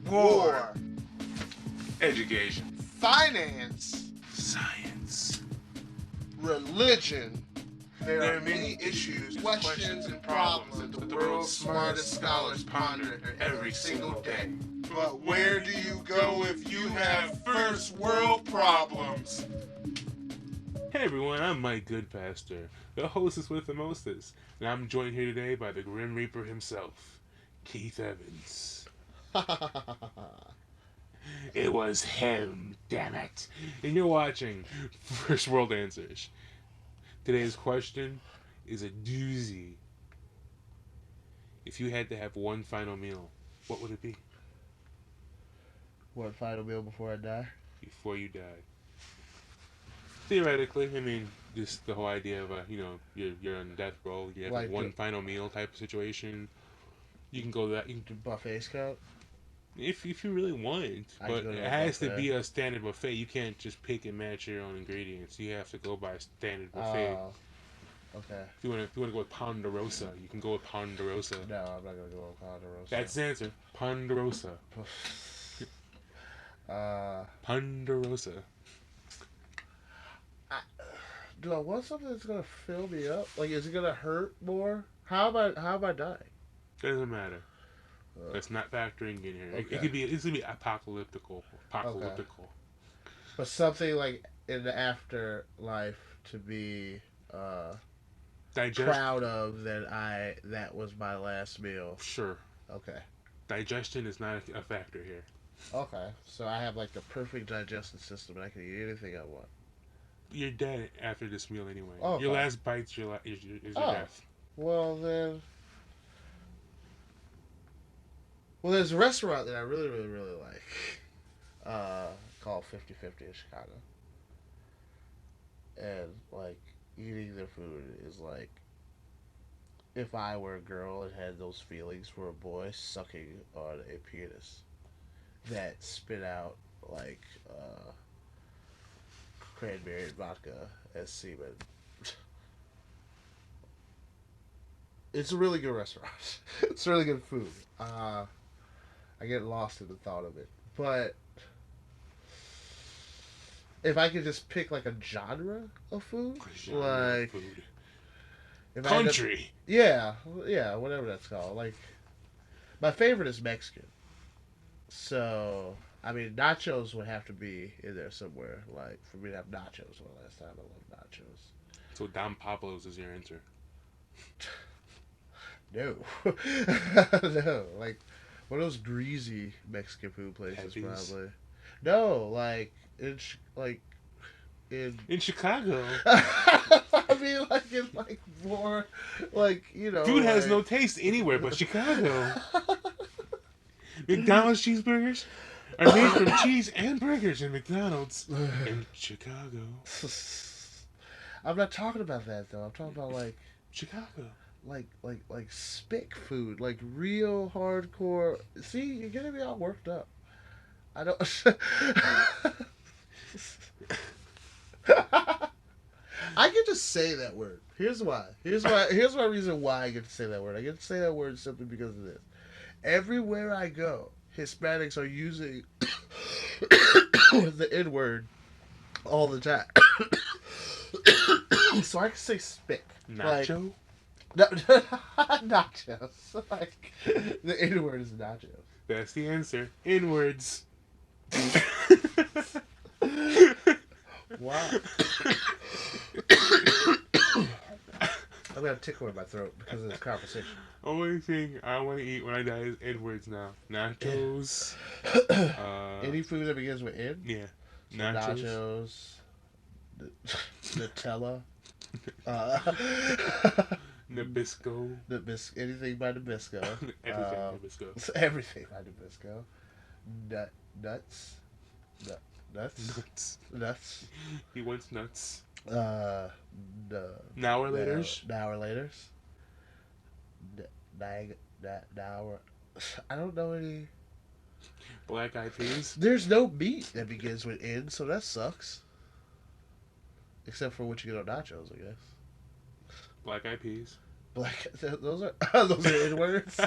war, education, finance, science. religion. There are many issues, questions, and problems that the world's smartest scholars ponder every single day. But where do you go if you have first world problems? Hey everyone, I'm Mike Goodpaster, the hostess with the mostest, and I'm joined here today by the Grim Reaper himself, Keith Evans. It was him, damn it. And you're watching First World Answers. Today's question is a doozy. If you had to have one final meal, what would it be? One final meal before I die? Before you die. Theoretically, I mean, just the whole idea of you're on death row, you have Like one final meal type of situation. You can go that. Do buffets count? If you really want, I but go to it a has to buffet. be a standard buffet. You can't just pick and match your own ingredients. You have to go by a standard buffet. Oh, okay. If you want to go with Ponderosa, you can go with Ponderosa. No, I'm not gonna go with Ponderosa. That's the answer. Ponderosa. Ponderosa. Do I want something that's gonna fill me up? Like, is it gonna hurt more? How am I dying? Doesn't matter. That's not factoring in here. Okay. It's gonna be apocalyptical. But something like in the afterlife to be proud of that was my last meal. Sure. Okay. Digestion is not a factor here. Okay. So I have like the perfect digestive system, and I can eat anything I want. You're dead after this meal anyway. Okay. Your last bite's your death. Well then. Well, there's a restaurant that I really, really, really like, called 50/50 in Chicago. And, like, eating their food is like if I were a girl and had those feelings for a boy sucking on a penis that spit out, like, cranberry and vodka as semen. It's a really good restaurant. It's really good food. I get lost in the thought of it. But if I could just pick like a genre of food, like food. If Country. Yeah, whatever that's called. Like my favorite is Mexican. So I mean, nachos would have to be in there somewhere. Like for me to have nachos one last time, I love nachos. So Don Pablo's is your answer. No, no, like one of those greasy Mexican food places, Pepe's? probably. No, like in In Chicago, I mean, like in like more, like food has like... no taste anywhere but Chicago. McDonald's cheeseburgers are made from cheese and burgers in McDonald's in Chicago. I'm not talking about that though. I'm talking about like Chicago. Like spick food, like real hardcore. See, you're getting me all worked up. I don't. I get to say that word. Here's why. Here's my reason why I get to say that word. I get to say that word simply because of this. Everywhere I go, Hispanics are using the N word all the time. So I can say spick. Nacho? No, nachos. Like, the N word is nachos. That's the answer. Inwards. Wow. I'm gonna tickle in my throat because of this conversation. Only thing I want to eat when I die is Edwards now. Nachos. Any food that begins with N? Yeah. Nachos. Nutella. Nabisco. Anything by Nabisco. Everything Nabisco. Everything by Nabisco. Nuts. Nuts. He wants nuts. Now or laters. I don't know any. Black Eyed Peas. There's no meat that begins with N, so that sucks. Except for what you get on nachos, I guess. Black Eyed Peas. Those are N words.